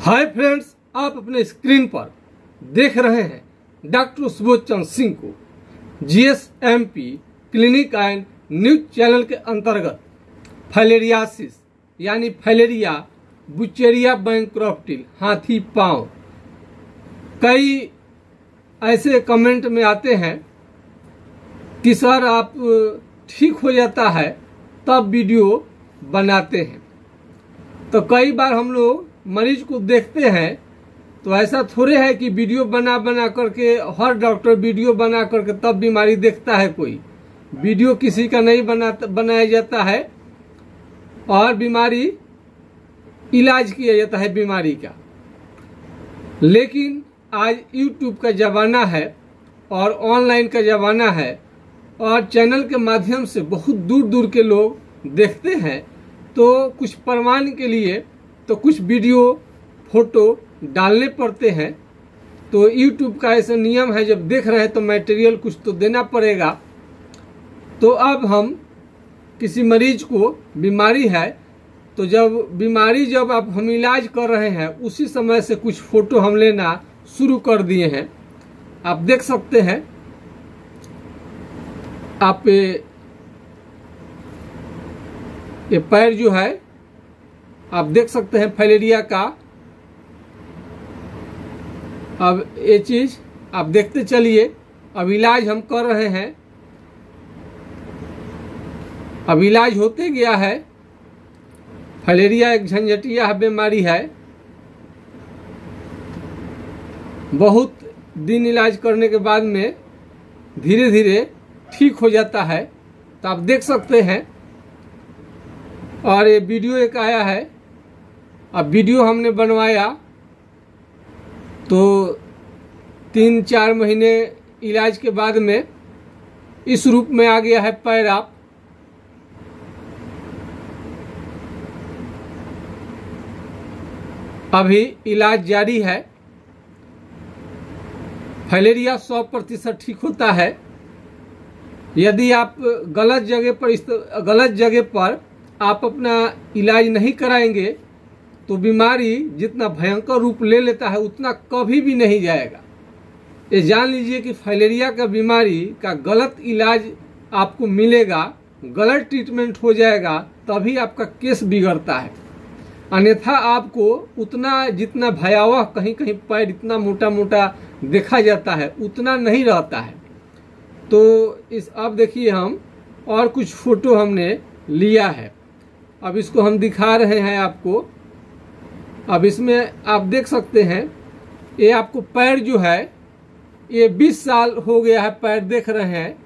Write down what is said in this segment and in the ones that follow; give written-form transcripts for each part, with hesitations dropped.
Hi friends, आप अपने screen पर देख रहे हैं डॉक्टर सुबोध चंद्र सिंह को जीएसएमपी क्लिनिक एंड न्यूज चैनल के अंतर्गत फाइलेरियासिस यानी फाइलेरिया बुचेरिया बैंक्रॉफ्टिल हाथी पांव कई ऐसे कमेंट में आते हैं कि सर आप ठीक हो जाता है तब वीडियो बनाते हैं। तो कई बार हम लोग मरीज को देखते हैं तो ऐसा थोड़े है कि वीडियो बना करके हर डॉक्टर वीडियो बना करके तब बीमारी देखता है। कोई वीडियो किसी का नहीं बनाया जाता है और बीमारी इलाज किया जाता है बीमारी का। लेकिन आज यूट्यूब का ज़माना है और ऑनलाइन का ज़माना है और चैनल के माध्यम से बहुत दूर दूर के लोग देखते हैं, तो कुछ प्रमाण के लिए तो कुछ वीडियो फोटो डालने पड़ते हैं। तो यूट्यूब का ऐसा नियम है, जब देख रहे हैं तो मटेरियल कुछ तो देना पड़ेगा। तो अब हम किसी मरीज को बीमारी है तो जब हम इलाज कर रहे हैं उसी समय से कुछ फोटो हम लेना शुरू कर दिए हैं। आप देख सकते हैं, आप ये पैर जो है आप देख सकते हैं फाइलेरिया का। अब ये चीज आप देखते चलिए। अब इलाज हम कर रहे हैं, अब इलाज होते गया है। फाइलेरिया एक झंझटिया बीमारी है, बहुत दिन इलाज करने के बाद में धीरे धीरे ठीक हो जाता है। तो आप देख सकते हैं। और ये वीडियो एक आया है, अब वीडियो हमने बनवाया तो 3-4 महीने इलाज के बाद में इस रूप में आ गया है पैर। आप अभी इलाज जारी है। फाइलेरिया 100% ठीक होता है। यदि आप गलत जगह पर आप अपना इलाज नहीं कराएंगे तो बीमारी जितना भयंकर रूप ले लेता है उतना कभी भी नहीं जाएगा। ये जान लीजिए कि फाइलेरिया का बीमारी का गलत इलाज आपको मिलेगा, गलत ट्रीटमेंट हो जाएगा, तभी आपका केस बिगड़ता है। अन्यथा आपको उतना जितना भयावह कहीं कहीं पैर इतना मोटा मोटा देखा जाता है उतना नहीं रहता है। तो अब देखिए, हम और कुछ फोटो हमने लिया है। अब इसको हम दिखा रहे हैं आपको। अब इसमें आप देख सकते हैं, ये आपको पैर जो है ये 20 साल हो गया है पैर देख रहे हैं,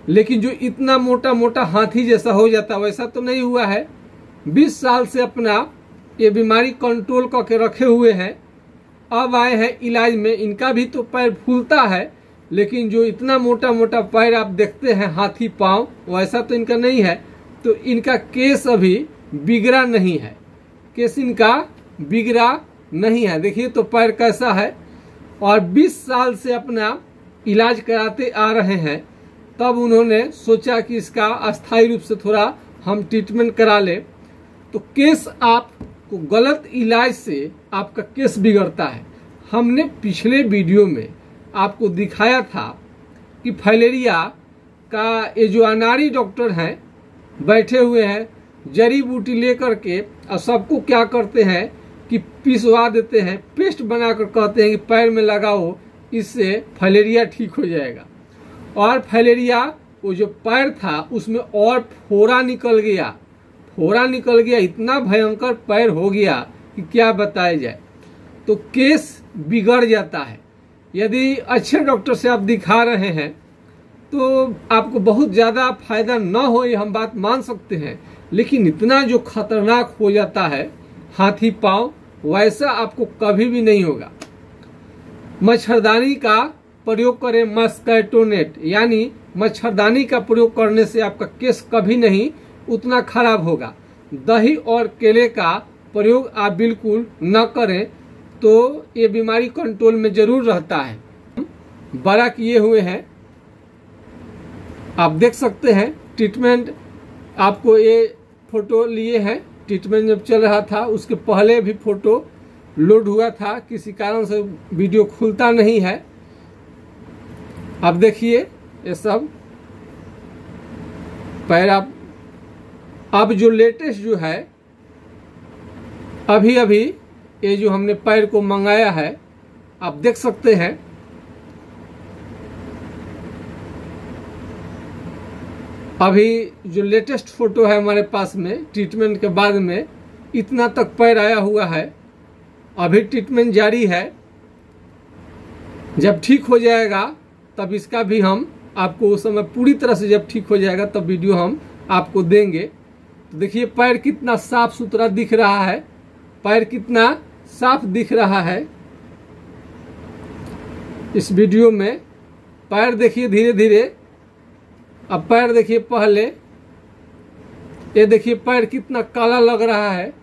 लेकिन जो इतना मोटा मोटा हाथी जैसा हो जाता वैसा तो नहीं हुआ है। 20 साल से अपना ये बीमारी कंट्रोल करके रखे हुए हैं। अब आए हैं इलाज में। इनका भी तो पैर फूलता है, लेकिन जो इतना मोटा मोटा पैर आप देखते हैं हाथी पांव वैसा तो इनका नहीं है। तो इनका केस अभी बिगड़ा नहीं है, केस इनका बिगड़ा नहीं है। देखिए तो पैर कैसा है। और 20 साल से अपना इलाज कराते आ रहे हैं, तब उन्होंने सोचा कि इसका अस्थायी रूप से थोड़ा हम ट्रीटमेंट करा ले। तो केस आपको गलत इलाज से आपका केस बिगड़ता है। हमने पिछले वीडियो में आपको दिखाया था कि फाइलेरिया का ये जो अनाड़ी डॉक्टर हैं बैठे हुए हैं, जड़ी बूटी लेकर के और सबको क्या करते हैं कि पिसवा देते हैं, पेस्ट बनाकर कहते हैं कि पैर में लगाओ, इससे फाइलेरिया ठीक हो जाएगा। और फाइलेरिया वो जो पैर था उसमें और फोड़ा निकल गया, इतना भयंकर पैर हो गया कि क्या बताया जाए। तो केस बिगड़ जाता है। यदि अच्छे डॉक्टर से आप दिखा रहे हैं तो आपको बहुत ज़्यादा फायदा न हो, ये हम बात मान सकते हैं, लेकिन इतना जो खतरनाक हो जाता है हाथी पांव वैसा आपको कभी भी नहीं होगा। मच्छरदानी का प्रयोग करें, मस्कीटो-नेट यानी मच्छरदानी का प्रयोग करने से आपका केस कभी नहीं उतना खराब होगा। दही और केले का प्रयोग आप बिल्कुल न करें तो ये बीमारी कंट्रोल में जरूर रहता है। बड़ा किए हुए हैं, आप देख सकते हैं। ट्रीटमेंट आपको ये फोटो लिए हैं ट्रीटमेंट जब चल रहा था उसके पहले भी फोटो लोड हुआ था, किसी कारण से वीडियो खुलता नहीं है। अब देखिए ये सब पैर अब जो लेटेस्ट जो है अभी अभी ये जो हमने पैर को मंगाया है आप देख सकते हैं। अभी जो लेटेस्ट फोटो है हमारे पास में ट्रीटमेंट के बाद में इतना तक पैर आया हुआ है। अभी ट्रीटमेंट जारी है, जब ठीक हो जाएगा तब इसका भी हम आपको उस समय पूरी तरह से जब ठीक हो जाएगा तब वीडियो हम आपको देंगे। तो देखिए पैर कितना साफ सुथरा दिख रहा है, पैर कितना साफ दिख रहा है इस वीडियो में। पैर देखिए धीरे धीरे, अब पैर देखिए पहले, ये देखिए पैर कितना काला लग रहा है।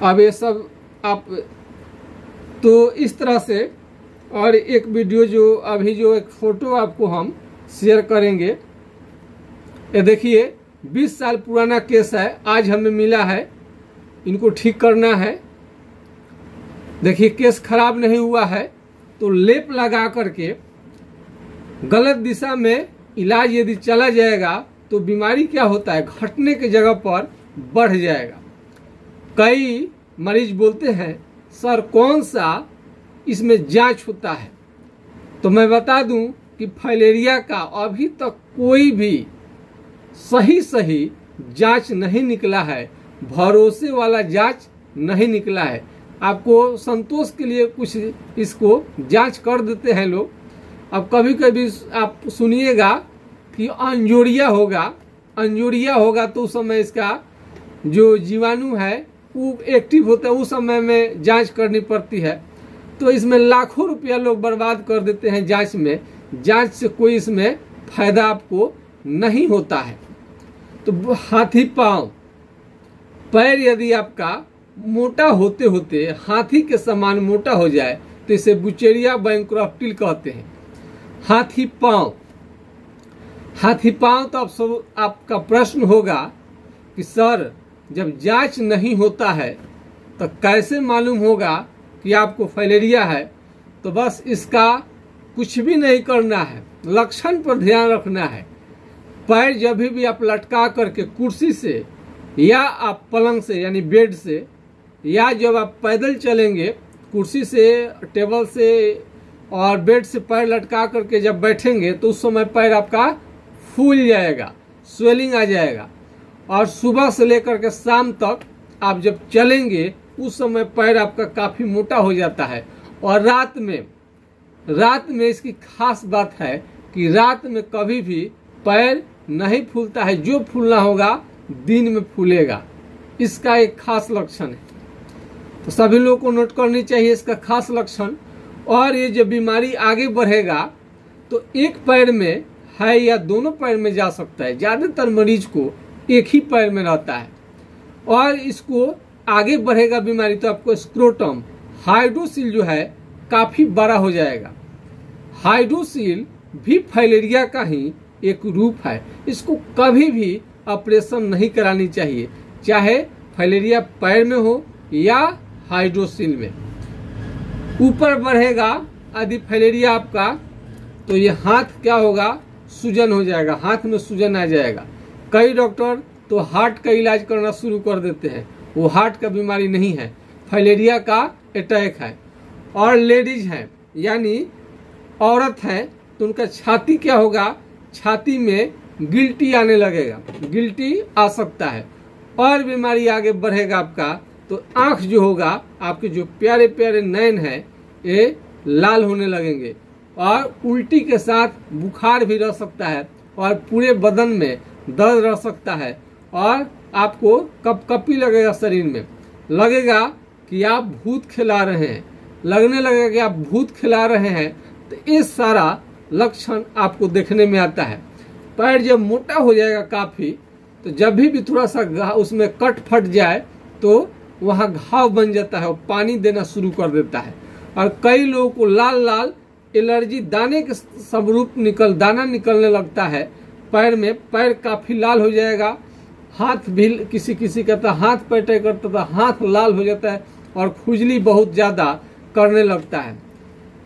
अब ये सब आप तो इस तरह से, और एक वीडियो जो अभी जो एक फोटो आपको हम शेयर करेंगे, ये देखिए 20 साल पुराना केस है, आज हमें मिला है, इनको ठीक करना है। देखिए केस खराब नहीं हुआ है तो लेप लगा करके गलत दिशा में इलाज यदि चला जाएगा तो बीमारी क्या होता है, घटने की जगह पर बढ़ जाएगा। कई मरीज बोलते हैं सर कौन सा इसमें जांच होता है, तो मैं बता दूं कि फाइलेरिया का अभी तक कोई भी सही जांच नहीं निकला है, भरोसे वाला जांच नहीं निकला है। आपको संतोष के लिए कुछ इसको जांच कर देते हैं लोग। अब कभी कभी आप सुनिएगा कि अंजोरिया होगा तो उस समय इसका जो जीवाणु है वो एक्टिव होता है, उस समय में जांच करनी पड़ती है। तो इसमें लाखों रुपया लोग बर्बाद कर देते हैं जांच में। जांच से कोई इसमें फायदा आपको नहीं होता है। तो हाथी पांव, पैर यदि आपका मोटा होते होते हाथी के समान मोटा हो जाए तो इसे बुचेरिया बैंक्रप्टिल कहते हैं। हाथी पांव तो आपका प्रश्न होगा कि सर जब जांच नहीं होता है तो कैसे मालूम होगा कि आपको फाइलेरिया है। तो बस इसका कुछ भी नहीं करना है, लक्षण पर ध्यान रखना है। पैर जब भी आप लटका करके कुर्सी से या आप पलंग से यानी बेड से, या जब आप पैदल चलेंगे कुर्सी से, टेबल से और बेड से पैर लटका करके जब बैठेंगे तो उस समय पैर आपका फूल जाएगा, स्वेलिंग आ जाएगा। और सुबह से लेकर के शाम तक आप जब चलेंगे उस समय पैर आपका काफी मोटा हो जाता है। और रात में इसकी खास बात है कि रात में कभी भी पैर नहीं फूलता है, जो फूलना होगा दिन में फूलेगा। इसका एक खास लक्षण है, तो सभी लोगों को नोट करनी चाहिए इसका खास लक्षण। और ये जब बीमारी आगे बढ़ेगा तो एक पैर में है या दोनों पैर में जा सकता है, ज्यादातर मरीज को एक ही पैर में रहता है। और इसको आगे बढ़ेगा बीमारी तो आपको स्क्रोटम, हाइड्रोसील जो है काफी बड़ा हो जाएगा। हाइड्रोसील भी फाइलेरिया का ही एक रूप है। इसको कभी भी ऑपरेशन नहीं करानी चाहिए, चाहे फाइलेरिया पैर में हो या हाइड्रोसील में। ऊपर बढ़ेगा यदि फाइलेरिया आपका तो ये हाथ क्या होगा, सूजन हो जाएगा, हाथ में सूजन आ जाएगा। कई डॉक्टर तो हार्ट का इलाज करना शुरू कर देते हैं, वो हार्ट का बीमारी नहीं है, फाइलेरिया का अटैक है। और लेडीज हैं यानी औरत है तो उनका छाती क्या होगा, छाती में गिल्टी आने लगेगा, गिल्टी आ सकता है। और बीमारी आगे बढ़ेगा आपका तो आंख जो होगा, आपके जो प्यारे प्यारे नयन है ये लाल होने लगेंगे। और उल्टी के साथ बुखार भी रह सकता है और पूरे बदन में दर्द रह सकता है। और आपको कपकपी लगेगा, शरीर में लगेगा कि आप भूत खिला रहे हैं, लगने लगेगा कि आप भूत खिला रहे हैं। तो ये सारा लक्षण आपको देखने में आता है। पैर जब मोटा हो जाएगा काफी, तो जब भी थोड़ा सा उसमें कट फट जाए तो वहाँ घाव बन जाता है और पानी देना शुरू कर देता है। और कई लोगों को लाल लाल एलर्जी, दाने के स्वरूप दाना निकलने लगता है पैर में, पैर काफी लाल हो जाएगा हाथ भी किसी किसी का था हाथ पैर अटैक करता था, हाथ लाल हो जाता है और खुजली बहुत ज़्यादा करने लगता है।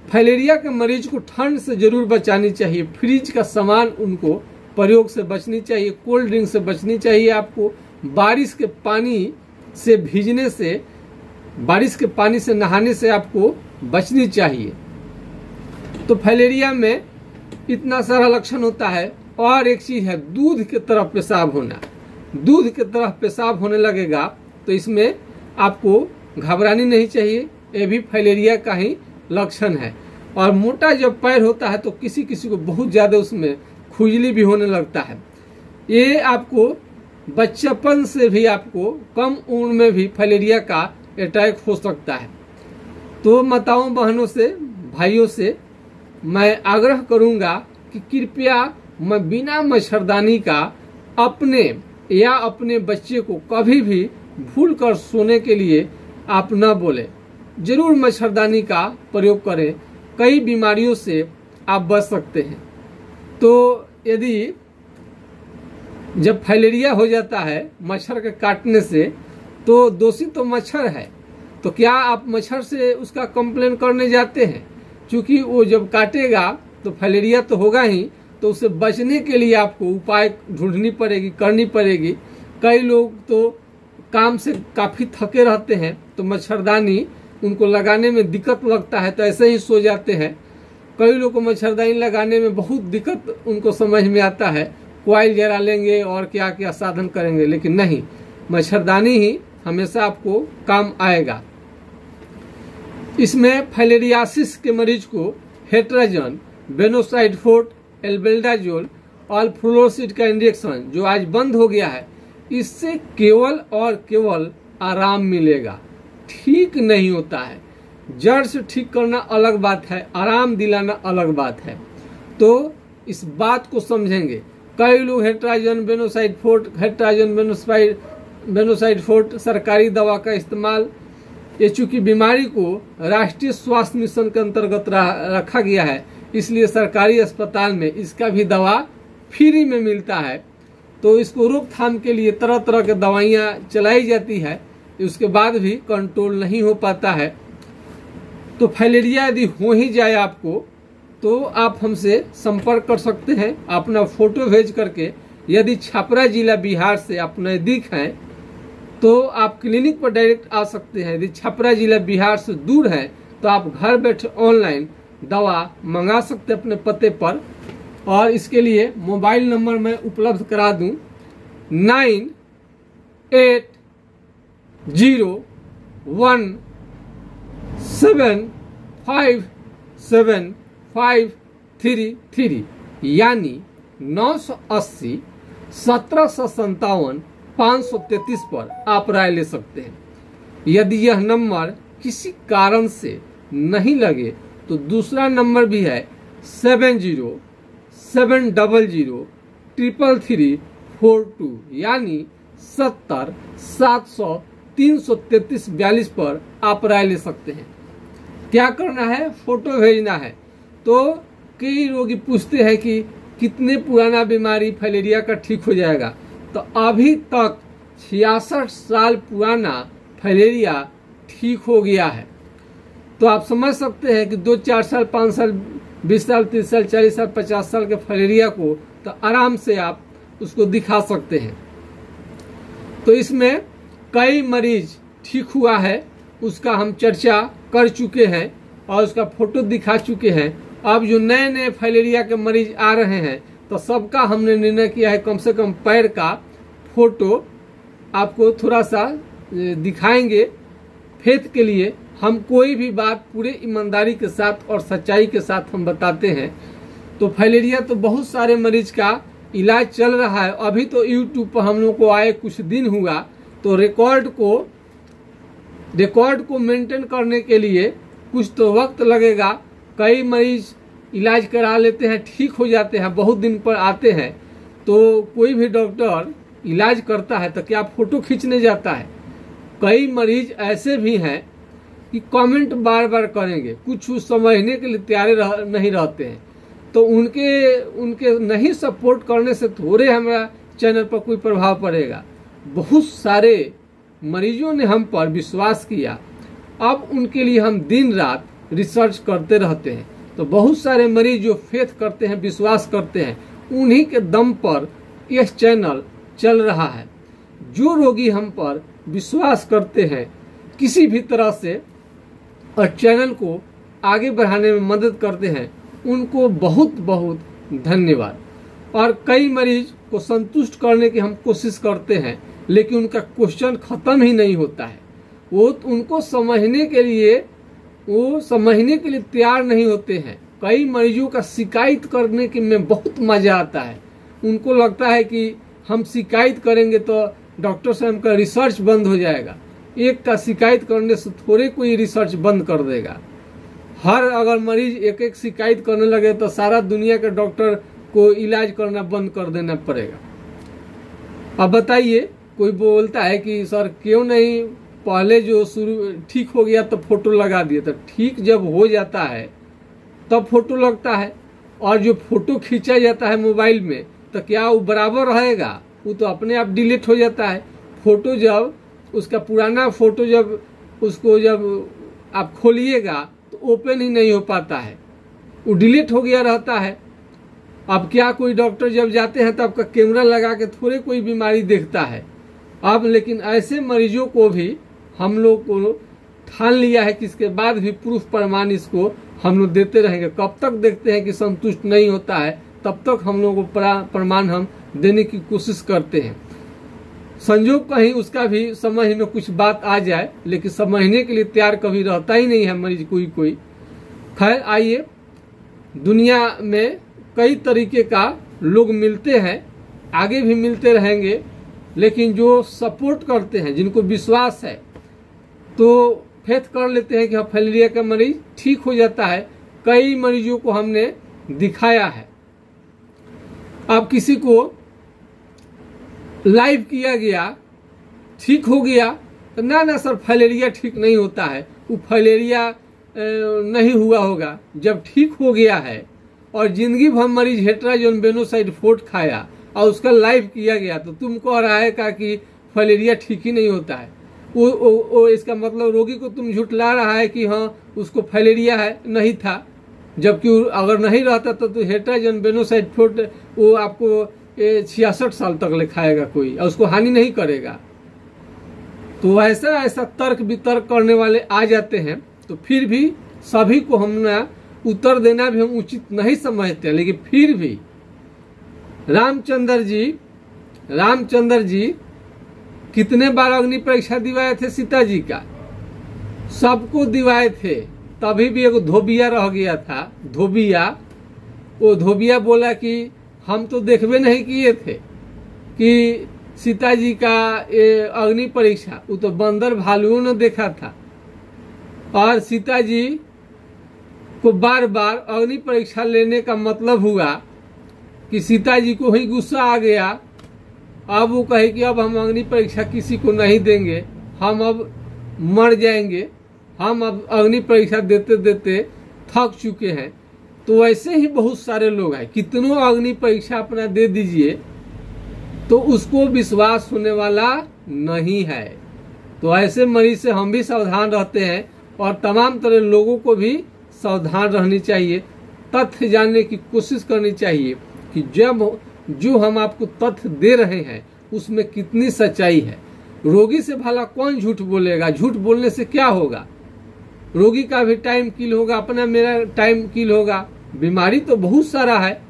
फाइलेरिया के मरीज को ठंड से जरूर बचानी चाहिए। फ्रिज का सामान उनको प्रयोग से बचनी चाहिए, कोल्ड ड्रिंक से बचनी चाहिए। आपको बारिश के पानी से भीगने से, बारिश के पानी से नहाने से आपको बचनी चाहिए। तो फाइलेरिया में इतना सारा लक्षण होता है। और एक चीज है, दूध की तरफ पेशाब होना। दूध की तरफ पेशाब होने लगेगा तो इसमें आपको घबरानी नहीं चाहिए, ये भी फाइलेरिया का ही लक्षण है। और मोटा जब पैर होता है तो किसी किसी को बहुत ज़्यादा उसमें खुजली भी होने लगता है। ये आपको बच्चेपन से भी, आपको कम उम्र में भी फाइलेरिया का अटैक हो सकता है। तो माताओं बहनों से, भाइयों से मैं आग्रह करूंगा कि कृपया मैं बिना मच्छरदानी का अपने या अपने बच्चे को कभी भी भूल कर सोने के लिए आप न बोलें। जरूर मच्छरदानी का प्रयोग करें, कई बीमारियों से आप बच सकते हैं। तो यदि जब फाइलेरिया हो जाता है मच्छर के काटने से, तो दोषी तो मच्छर है, तो क्या आप मच्छर से उसका कंप्लेन करने जाते हैं? क्योंकि वो जब काटेगा तो फाइलेरिया तो होगा ही, तो उससे बचने के लिए आपको उपाय ढूंढनी पड़ेगी, करनी पड़ेगी। कई लोग तो काम से काफ़ी थके रहते हैं तो मच्छरदानी उनको लगाने में दिक्कत लगता है तो ऐसे ही सो जाते हैं। कई लोग को मच्छरदानी लगाने में बहुत दिक्कत उनको समझ में आता है, कॉइल जला लेंगे और क्या क्या साधन करेंगे, लेकिन नहीं, मच्छरदानी ही हमेशा आपको काम आएगा। इसमें फाइलेरियासिस के मरीज को हेट्राजन, बेनोसाइड-4, एल्बेंडाजोल और फ्लोरोसिड का इंजेक्शन जो आज बंद हो गया है, इससे केवल और केवल आराम मिलेगा, ठीक नहीं होता है। जड़ से ठीक करना अलग बात है, आराम दिलाना अलग बात है। तो इस बात को समझेंगे। कई लोग हेट्राजन, बेनोसाइड-4 सरकारी दवा का इस्तेमाल, ये चूंकि बीमारी को राष्ट्रीय स्वास्थ्य मिशन के अंतर्गत रखा गया है, इसलिए सरकारी अस्पताल में इसका भी दवा फ्री में मिलता है। तो इसको रोकथाम के लिए तरह तरह की दवाइयाँ चलाई जाती है, उसके बाद भी कंट्रोल नहीं हो पाता है। तो फाइलेरिया यदि हो ही जाए आपको, तो आप हमसे संपर्क कर सकते हैं अपना फोटो भेज करके। यदि छपरा जिला बिहार से आप नज़दीक हैं तो आप क्लिनिक पर डायरेक्ट आ सकते हैं। यदि छपरा जिला बिहार से दूर है तो आप घर बैठे ऑनलाइन दवा मंगा सकते हैं अपने पते पर। और इसके लिए मोबाइल नंबर मैं उपलब्ध करा दूं, 9801757533 यानी 980 1757 533 पर आप राय ले सकते हैं। यदि यह नंबर किसी कारण से नहीं लगे तो दूसरा नंबर भी है 7070333342 यानी 70 700 333 42 पर आप राय ले सकते हैं। क्या करना है? फोटो भेजना है। तो कई रोगी पूछते हैं कि कितने पुराना बीमारी फाइलेरिया का ठीक हो जाएगा, तो अभी तक 66 साल पुराना फाइलेरिया ठीक हो गया है। तो आप समझ सकते हैं कि 2 4 साल 5 साल 20 साल 30 साल 40 साल 50 साल के फाइलेरिया को तो आराम से आप उसको दिखा सकते हैं। तो इसमें कई मरीज ठीक हुआ है, उसका हम चर्चा कर चुके हैं और उसका फोटो दिखा चुके हैं। अब जो नए नए फाइलेरिया के मरीज आ रहे हैं तो सबका हमने निर्णय किया है कम से कम पैर का फोटो आपको थोड़ा सा दिखाएंगे। फेथ के लिए हम कोई भी बात पूरे ईमानदारी के साथ और सच्चाई के साथ हम बताते हैं। तो फाइलेरिया तो बहुत सारे मरीज का इलाज चल रहा है। अभी तो यूट्यूब पर हम लोग को आए कुछ दिन हुआ, तो रिकॉर्ड को मेंटेन करने के लिए कुछ तो वक्त लगेगा। कई मरीज इलाज करा लेते हैं, ठीक हो जाते हैं, बहुत दिन पर आते हैं। तो कोई भी डॉक्टर इलाज करता है तो क्या फोटो खींचने जाता है? कई मरीज ऐसे भी हैं कि कमेंट बार बार करेंगे, कुछ समझने के लिए तैयार नहीं रहते हैं। तो उनके नहीं सपोर्ट करने से थोड़े हमारा चैनल पर कोई प्रभाव पड़ेगा। बहुत सारे मरीजों ने हम पर विश्वास किया। अब उनके लिए हम दिन रात रिसर्च करते रहते हैं। तो बहुत सारे मरीज जो फेथ करते हैं, विश्वास करते हैं, उन्हीं के दम पर यह चैनल चल रहा है। जो रोगी हम पर विश्वास करते हैं किसी भी तरह से और चैनल को आगे बढ़ाने में मदद करते हैं, उनको बहुत बहुत धन्यवाद। और कई मरीज को संतुष्ट करने की हम कोशिश करते हैं, लेकिन उनका क्वेश्चन खत्म ही नहीं होता है। उनको समझने के लिए तैयार नहीं होते हैं। कई मरीजों का शिकायत करने के में बहुत मजा आता है। उनको लगता है कि हम शिकायत करेंगे तो डॉक्टर साहब का रिसर्च बंद हो जाएगा। एक का शिकायत करने से थोड़े कोई रिसर्च बंद कर देगा। अगर मरीज एक एक शिकायत करने लगे तो सारा दुनिया के डॉक्टर को इलाज करना बंद कर देना पड़ेगा। अब बताइए, कोई बोलता है कि सर क्यों नहीं पहले जो शुरू ठीक हो गया तो फोटो लगा दिया। तो ठीक जब हो जाता है तब फोटो लगता है, और जो फोटो खींचा जाता है मोबाइल में तो क्या वो बराबर रहेगा? वो तो अपने आप डिलीट हो जाता है। फोटो जब उसका पुराना फोटो जब आप खोलिएगा तो ओपन ही नहीं हो पाता है, वो डिलीट हो गया रहता है। अब क्या कोई डॉक्टर जब जाते हैं तो आपका कैमरा लगा के थोड़े कोई बीमारी देखता है। अब लेकिन ऐसे मरीजों को भी हम लोग को ठान लिया है कि इसके बाद भी प्रूफ प्रमाण इसको हम लोग देते रहेंगे। कब तक देखते हैं कि संतुष्ट नहीं होता है, तब तक हम लोग को प्रमाण हम देने की कोशिश करते हैं। संजोग कहीं उसका भी समझ में कुछ बात आ जाए, लेकिन समझने के लिए तैयार कभी रहता ही नहीं है मरीज कोई। खैर आइए, दुनिया में कई तरीके का लोग मिलते हैं, आगे भी मिलते रहेंगे, लेकिन जो सपोर्ट करते हैं, जिनको विश्वास है, तो फेथ कर लेते हैं कि हाँ फाइलेरिया का मरीज ठीक हो जाता है। कई मरीजों को हमने दिखाया है। अब किसी को लाइव किया गया, ठीक हो गया, तो ना सर फाइलेरिया ठीक नहीं होता है, वो फाइलेरिया नहीं हुआ होगा। जब ठीक हो गया है और जिंदगी भर मरीज हेट्राजोन बेनोसाइड फोर्ट खाया और उसका लाइव किया गया, तो तुम कह रहा है कि फाइलेरिया ठीक ही नहीं होता है। वो इसका मतलब रोगी को तुम झुठला रहा है कि हाँ उसको फाइलेरिया है, नहीं था। जबकि अगर नहीं रहता तो हेट्राजोन बेनोसाइड फोर्ट वो आपको 66 साल तक ले खाएगा कोई, और उसको हानि नहीं करेगा। तो ऐसा तर्क वितर्क करने वाले आ जाते हैं। तो फिर भी सभी को हमने उत्तर देना भी हम उचित नहीं समझते, लेकिन फिर भी रामचंद्र जी कितने बार अग्नि परीक्षा दिवाए थे सीता जी का? सबको दिवाए थे। तभी भी एक धोबिया रह गया था। वो धोबिया बोला कि हम तो देखबे नहीं किए थे कि सीता जी का अग्नि परीक्षा, वो तो बंदर भालुओं ने देखा था। और सीता जी को बार बार अग्नि परीक्षा लेने का मतलब हुआ कि सीता जी को ही गुस्सा आ गया। अब वो कहे कि अब हम अग्नि परीक्षा किसी को नहीं देंगे, हम अब मर जाएंगे, हम अब अग्नि परीक्षा देते देते थक चुके हैं। तो ऐसे ही बहुत सारे लोग हैं, कितनों अग्नि परीक्षा अपना दे दीजिए तो उसको विश्वास होने वाला नहीं है। तो ऐसे मरीज से हम भी सावधान रहते हैं, और तमाम तरह लोगों को भी सावधान रहनी चाहिए। तथ्य जानने की कोशिश करनी चाहिए कि जब जो हम आपको तथ्य दे रहे हैं उसमें कितनी सच्चाई है। रोगी से भला कौन झूठ बोलेगा? झूठ बोलने से क्या होगा? रोगी का भी टाइम किल होगा, अपना मेरा टाइम किल होगा। बीमारी तो बहुत सारा है।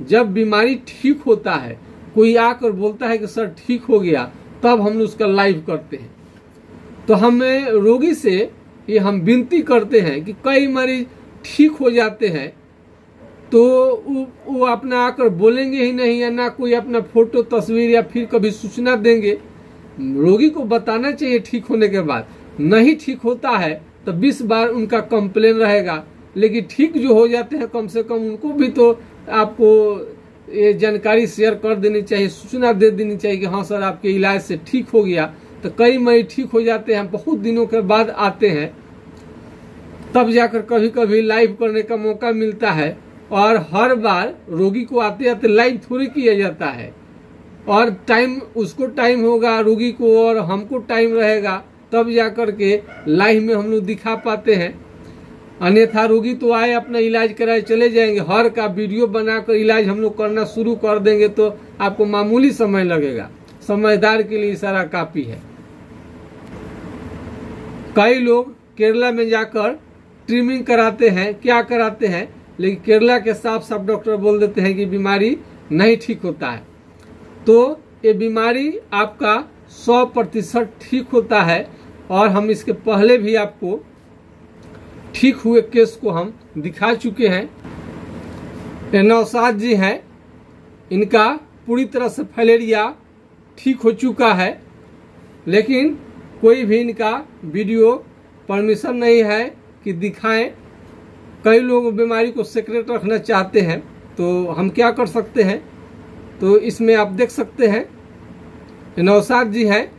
जब बीमारी ठीक होता है, कोई आकर बोलता है कि सर ठीक हो गया, तब हम उसका लाइव करते हैं। तो हमें रोगी से ये हम विनती करते हैं कि कई मरीज ठीक हो जाते हैं तो वो अपना आकर बोलेंगे ही नहीं, या ना कोई अपना फोटो तस्वीर या फिर कभी सूचना देंगे। रोगी को बताना चाहिए ठीक होने के बाद। नहीं ठीक होता है तो 20 बार उनका कंप्लेन रहेगा, लेकिन ठीक जो हो जाते हैं कम से कम उनको भी तो आपको ये जानकारी शेयर कर देनी चाहिए, सूचना दे देनी चाहिए कि हाँ सर आपके इलाज से ठीक हो गया। तो कई मरीज ठीक हो जाते हैं, बहुत दिनों के बाद आते हैं, तब जाकर कभी कभी लाइव करने का मौका मिलता है। और हर बार रोगी को आते आते लाइव थोड़ी किया जाता है। और टाइम उसको टाइम होगा, रोगी को, और हमको टाइम रहेगा, तब जा कर के लाइव में हम लोग दिखा पाते हैं। अन्यथा रोगी तो आए अपना इलाज कराए चले जाएंगे, हर का वीडियो बनाकर इलाज हम लोग करना शुरू कर देंगे तो आपको मामूली समय लगेगा। समझदार के लिए इशारा काफी है। कई लोग केरला में जाकर ट्रिमिंग कराते हैं, क्या कराते हैं, लेकिन केरला के साफ साफ डॉक्टर बोल देते हैं कि बीमारी नहीं ठीक होता है। तो ये बीमारी आपका 100% ठीक होता है, और हम इसके पहले भी आपको ठीक हुए केस को हम दिखा चुके हैं। ये नौशाद जी हैं, इनका पूरी तरह से फाइलेरिया ठीक हो चुका है, लेकिन कोई भी इनका वीडियो परमिशन नहीं है कि दिखाएं। कई लोग बीमारी को सीक्रेट रखना चाहते हैं, तो हम क्या कर सकते हैं, तो इसमें आप देख सकते हैं नौशाद जी हैं,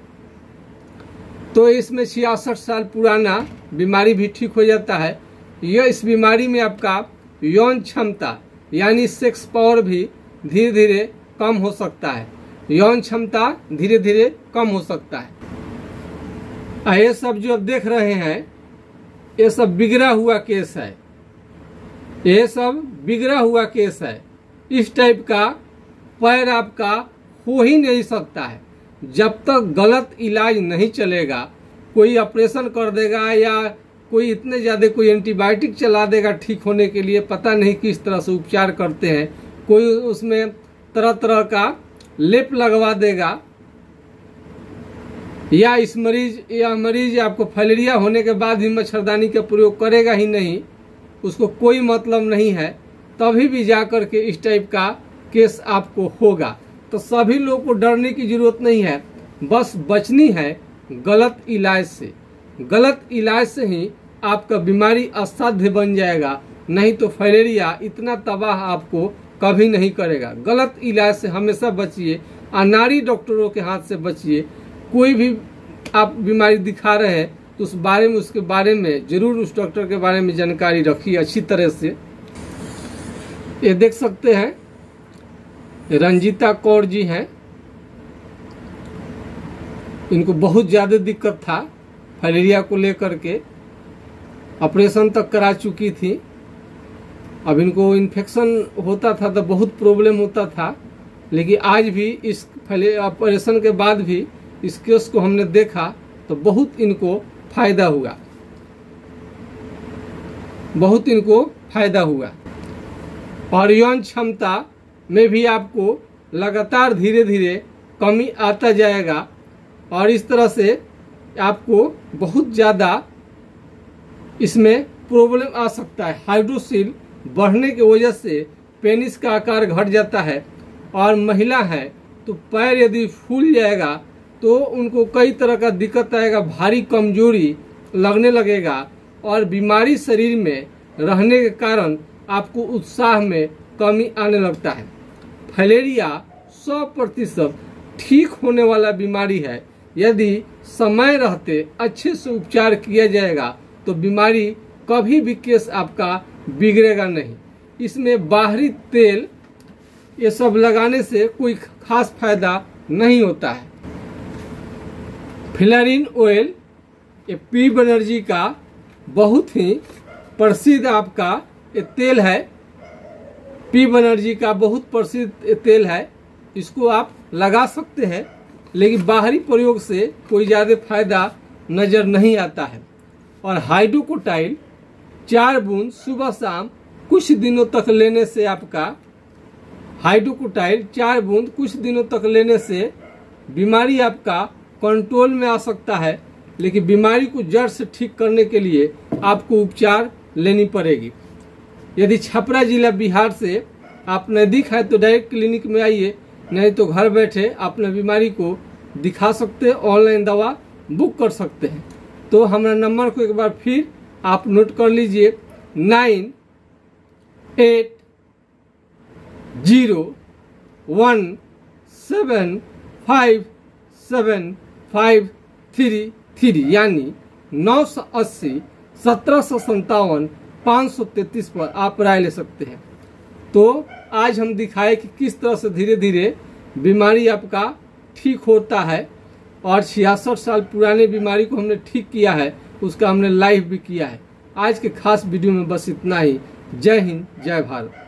तो इसमें 66 साल पुराना बीमारी भी ठीक हो जाता है। यह इस बीमारी में आपका यौन क्षमता यानी सेक्स पावर भी धीरे धीरे कम हो सकता है, यौन क्षमता धीरे धीरे कम हो सकता है। ये सब जो आप देख रहे हैं ये सब बिगड़ा हुआ केस है, ये सब बिगड़ा हुआ केस है। इस टाइप का पैर आपका हो ही नहीं सकता है जब तक गलत इलाज नहीं चलेगा। कोई ऑपरेशन कर देगा या कोई इतने ज्यादा कोई एंटीबायोटिक चला देगा ठीक होने के लिए, पता नहीं किस तरह से उपचार करते हैं। कोई उसमें तरह तरह का लेप लगवा देगा, या इस मरीज आपको फाइलेरिया होने के बाद भी मच्छरदानी का प्रयोग करेगा ही नहीं, उसको कोई मतलब नहीं है, तभी भी जाकर के इस टाइप का केस आपको होगा। तो सभी लोग को डरने की जरूरत नहीं है, बस बचनी है गलत इलाज से। गलत इलाज से ही आपका बीमारी असाध्य बन जाएगा, नहीं तो फाइलेरिया इतना तबाह आपको कभी नहीं करेगा। गलत इलाज से हमेशा बचिए, अनाड़ी डॉक्टरों के हाथ से बचिए। कोई भी आप बीमारी दिखा रहे हैं तो उस बारे में, उसके बारे में जरूर उस डॉक्टर के बारे में जानकारी रखिए अच्छी तरह से। ये देख सकते हैं रंजीता कौर जी हैं, इनको बहुत ज्यादा दिक्कत था फाइलेरिया को लेकर के, ऑपरेशन तक करा चुकी थी। अब इनको इन्फेक्शन होता था तो बहुत प्रॉब्लम होता था, लेकिन आज भी इस ऑपरेशन के बाद भी इस केस को हमने देखा तो बहुत इनको फायदा हुआ, बहुत इनको फायदा हुआ। और यौन क्षमता में भी आपको लगातार धीरे धीरे कमी आता जाएगा, और इस तरह से आपको बहुत ज्यादा इसमें प्रॉब्लम आ सकता है। हाइड्रोसिल बढ़ने की वजह से पेनिस का आकार घट जाता है, और महिला है तो पैर यदि फूल जाएगा तो उनको कई तरह का दिक्कत आएगा, भारी कमजोरी लगने लगेगा, और बीमारी शरीर में रहने के कारण आपको उत्साह में कमी आने लगता है। फाइलेरिया 100% ठीक होने वाला बीमारी है। यदि समय रहते अच्छे से उपचार किया जाएगा तो बीमारी कभी भी केस आपका बिगड़ेगा नहीं। इसमें बाहरी तेल ये सब लगाने से कोई खास फायदा नहीं होता है। फिलारिन ऑयल ये पी बनर्जी का बहुत ही प्रसिद्ध आपका ये तेल है, पी बनर्जी का बहुत प्रसिद्ध तेल है। इसको आप लगा सकते हैं, लेकिन बाहरी प्रयोग से कोई ज्यादा फायदा नजर नहीं आता है। और हाइड्रोकोटाइल 4 बूंद सुबह शाम कुछ दिनों तक लेने से आपका हाइड्रोकोटाइल 4 बूंद कुछ दिनों तक लेने से बीमारी आपका कंट्रोल में आ सकता है, लेकिन बीमारी को जड़ से ठीक करने के लिए आपको उपचार लेनी पड़ेगी। यदि छपरा जिला बिहार से आप नजदीक है तो डायरेक्ट क्लिनिक में आइए, नहीं तो घर बैठे अपने बीमारी को दिखा सकते हैं, ऑनलाइन दवा बुक कर सकते हैं। तो हमारा नंबर को एक बार फिर आप नोट कर लीजिए 9801757533 यानी 980 1757 533 पर आप राय ले सकते हैं। तो आज हम दिखाए कि किस तरह से धीरे धीरे बीमारी आपका ठीक होता है। और 66 साल पुराने बीमारी को हमने ठीक किया है, उसका हमने लाइव भी किया है। आज के खास वीडियो में बस इतना ही। जय हिंद, जय भारत।